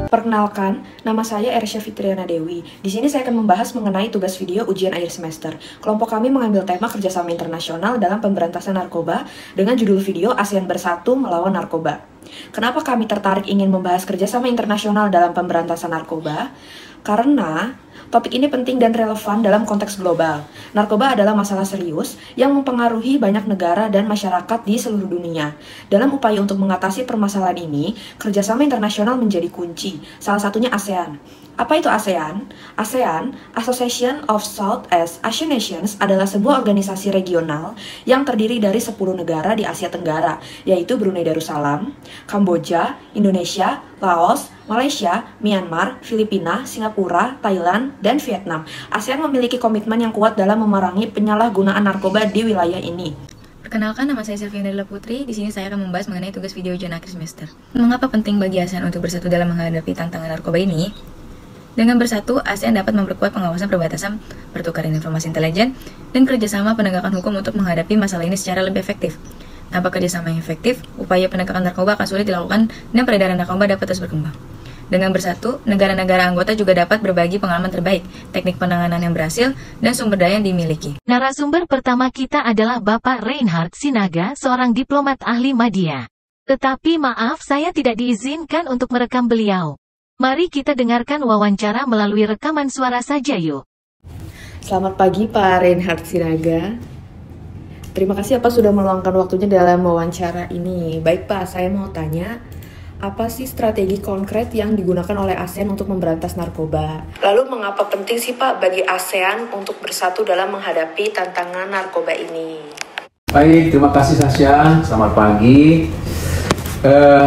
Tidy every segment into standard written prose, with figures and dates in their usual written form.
Perkenalkan, nama saya Ersya Fitriana Dewi. Di sini saya akan membahas mengenai tugas video ujian akhir semester. Kelompok kami mengambil tema kerjasama internasional dalam pemberantasan narkoba dengan judul video ASEAN Bersatu Melawan Narkoba. Kenapa kami tertarik ingin membahas kerjasama internasional dalam pemberantasan narkoba? Karena topik ini penting dan relevan dalam konteks global. Narkoba adalah masalah serius yang mempengaruhi banyak negara dan masyarakat di seluruh dunia. Dalam upaya untuk mengatasi permasalahan ini, kerjasama internasional menjadi kunci, salah satunya ASEAN. Apa itu ASEAN? ASEAN, Association of Southeast Asian Nations, adalah sebuah organisasi regional yang terdiri dari 10 negara di Asia Tenggara, yaitu Brunei Darussalam, Kamboja, Indonesia, Laos, Malaysia, Myanmar, Filipina, Singapura, Thailand, dan Vietnam. ASEAN memiliki komitmen yang kuat dalam memerangi penyalahgunaan narkoba di wilayah ini. Perkenalkan, nama saya Selviana Della Putri. Di sini saya akan membahas mengenai tugas video ujian akhir semester. Mengapa penting bagi ASEAN untuk bersatu dalam menghadapi tantangan narkoba ini? Dengan bersatu, ASEAN dapat memperkuat pengawasan perbatasan, pertukaran informasi intelijen, dan kerjasama penegakan hukum untuk menghadapi masalah ini secara lebih efektif. Tanpa kerjasama yang efektif, upaya penegakan narkoba akan sulit dilakukan dan peredaran narkoba dapat terus berkembang. Dengan bersatu, negara-negara anggota juga dapat berbagi pengalaman terbaik, teknik penanganan yang berhasil, dan sumber daya yang dimiliki. Narasumber pertama kita adalah Bapak Reinhard Sinaga, seorang diplomat ahli media. Tetapi maaf, saya tidak diizinkan untuk merekam beliau. Mari kita dengarkan wawancara melalui rekaman suara saja yuk. Selamat pagi Pak Reinhard Sinaga. Terima kasih Pak sudah meluangkan waktunya dalam wawancara ini. Baik Pak, saya mau tanya, apa sih strategi konkret yang digunakan oleh ASEAN untuk memberantas narkoba? Lalu mengapa penting sih Pak bagi ASEAN untuk bersatu dalam menghadapi tantangan narkoba ini? Baik, terima kasih Sasha. Selamat pagi.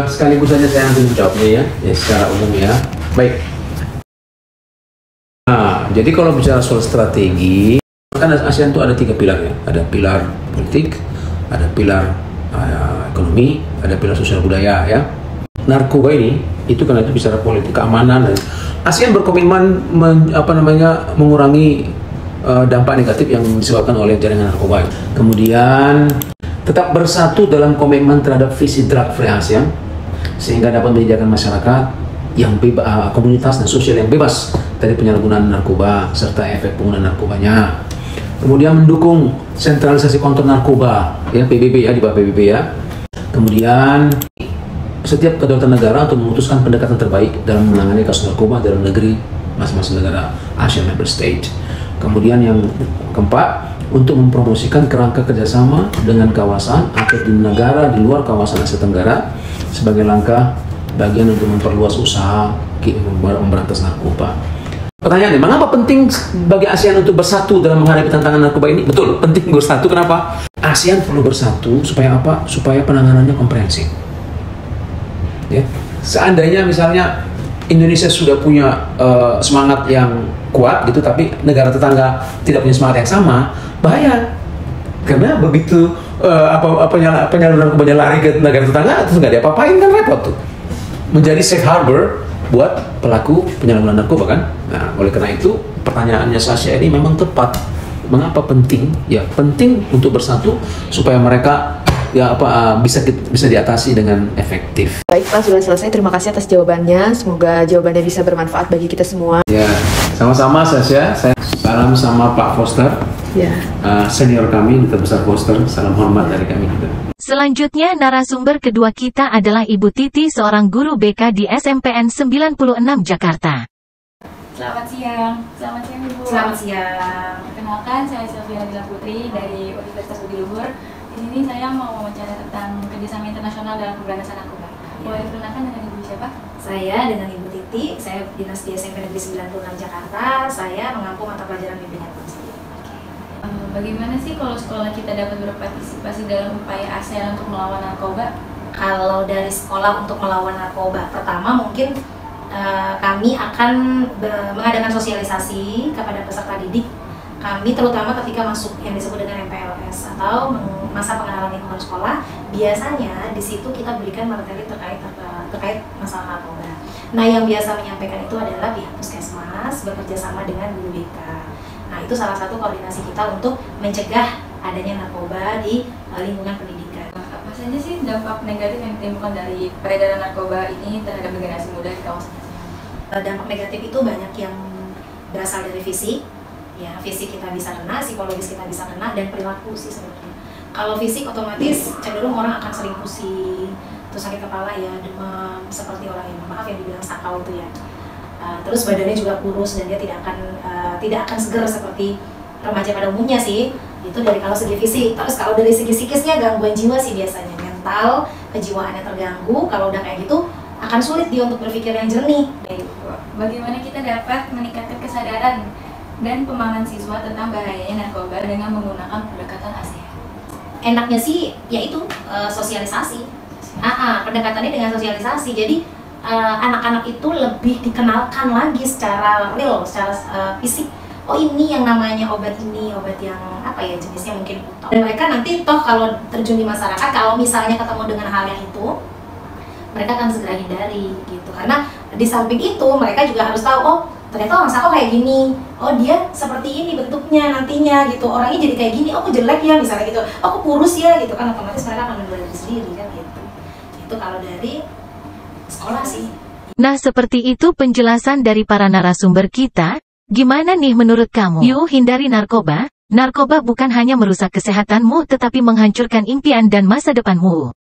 Sekaligus saja saya langsung jawabnya ya secara umum ya. Baik. Nah, jadi kalau bicara soal strategi, kan ASEAN itu ada 3 pilar ya. Ada pilar politik, ada pilar ekonomi, ada pilar sosial budaya ya. Narkoba ini itu karena itu bicara politik keamanan, dan ASEAN berkomitmen mengurangi dampak negatif yang disebabkan oleh jaringan narkoba. Kemudian tetap bersatu dalam komitmen terhadap visi drug free ASEAN sehingga dapat menyediakan masyarakat yang bebas, komunitas dan sosial yang bebas dari penyalahgunaan narkoba serta efek penggunaan narkobanya. Kemudian mendukung sentralisasi kontrol narkoba ya, PBB ya, di bawah PBB ya. Kemudian setiap kedaulatan negara untuk memutuskan pendekatan terbaik dalam menangani kasus narkoba dalam negeri masing-masing negara ASEAN Member State. Kemudian yang keempat, untuk mempromosikan kerangka kerjasama dengan kawasan atau di negara di luar kawasan Asia Tenggara sebagai langkah bagian untuk memperluas usaha memberantas narkoba. Pertanyaannya, mengapa penting bagi ASEAN untuk bersatu dalam menghadapi tantangan narkoba ini? Betul, penting bersatu. Kenapa? ASEAN perlu bersatu supaya apa? Supaya penanganannya komprehensif. Ya, seandainya misalnya Indonesia sudah punya semangat yang kuat gitu, tapi negara tetangga tidak punya semangat yang sama, bahaya. Karena begitu penyaluran narkoba lari ke negara tetangga, terus nggak diapa-apain kan repot tuh. Menjadi safe harbor buat pelaku penyalahgunaan narkoba kan. Nah, oleh karena itu pertanyaannya Sasha ini memang tepat. Mengapa penting? Ya penting untuk bersatu supaya mereka bisa diatasi dengan efektif. Baik Pak, sudah selesai. Terima kasih atas jawabannya. Semoga jawabannya bisa bermanfaat bagi kita semua. Ya, sama-sama Sasha. Saya salam sama Pak Foster. Ya. Senior kami, Duta Besar Foster. Salam hormat dari kami juga. Selanjutnya narasumber kedua kita adalah Ibu Titi, seorang guru BK di SMPN 96 Jakarta. Selamat siang Ibu. Selamat siang. Perkenalkan, saya Selviana Della Putri dari Universitas Budi Luhur. Di sini saya mau wawancara tentang kerjasama internasional dalam pemberantasan narkoba. Boleh diperkenalkan dengan Ibu siapa? Saya dengan Ibu Titi, saya dinas di SMP Negeri 96 Jakarta. Saya mengampu mata pelajaran bimbingan polisi. Bagaimana sih kalau sekolah kita dapat berpartisipasi dalam upaya ASEAN untuk melawan narkoba? Kalau dari sekolah untuk melawan narkoba, pertama mungkin kami akan mengadakan sosialisasi kepada peserta didik kami, terutama ketika masuk yang disebut dengan MPLS atau masa pengenalan lingkungan sekolah. Biasanya di situ kita berikan materi terkait masalah narkoba. Nah, yang biasa menyampaikan itu adalah pihak puskesmas bekerja sama dengan guru BK. Nah, itu salah satu koordinasi kita untuk mencegah adanya narkoba di lingkungan pendidikan. Apa saja sih dampak negatif yang ditimbulkan dari peredaran narkoba ini terhadap generasi muda di kawasan? Dampak negatif itu banyak yang berasal dari fisik, ya fisik kita bisa kena, psikologis kita bisa kena, dan perilaku sih sebenarnya. Kalau fisik otomatis cenderung orang akan sering pusing, terus sakit kepala ya, demam, seperti orang yang maaf yang dibilang sakau itu ya. Terus badannya juga kurus dan dia tidak akan seger seperti remaja pada umumnya sih. Itu dari kalau segi fisik. Terus kalau dari segi psikisnya gangguan jiwa sih biasanya, mental, kejiwaannya terganggu. Kalau udah kayak gitu akan sulit dia untuk berpikir yang jernih. Bagaimana kita dapat meningkatkan kesadaran dan pemahaman siswa tentang bahayanya narkoba dengan menggunakan pendekatan ASEAN? Enaknya sih yaitu sosialisasi. Pendekatannya dengan sosialisasi. Jadi anak-anak itu lebih dikenalkan lagi secara real, secara fisik. Oh ini yang namanya obat ini, obat yang apa ya jenisnya mungkin. Dan mereka nanti toh kalau terjun di masyarakat, kalau misalnya ketemu dengan hal yang itu, mereka akan segera hindari gitu. Karena di samping itu mereka juga harus tahu, oh ternyata orang sakau kayak gini, oh dia seperti ini bentuknya nantinya gitu, orangnya jadi kayak gini, oh kok jelek ya misalnya gitu, oh kok kurus ya gitu kan, otomatis mereka akan menilai diri sendiri kan gitu. Itu kalau dari sekolah sih. Nah, seperti itu penjelasan dari para narasumber kita. Gimana nih menurut kamu? Yuk hindari narkoba. Narkoba bukan hanya merusak kesehatanmu tetapi menghancurkan impian dan masa depanmu.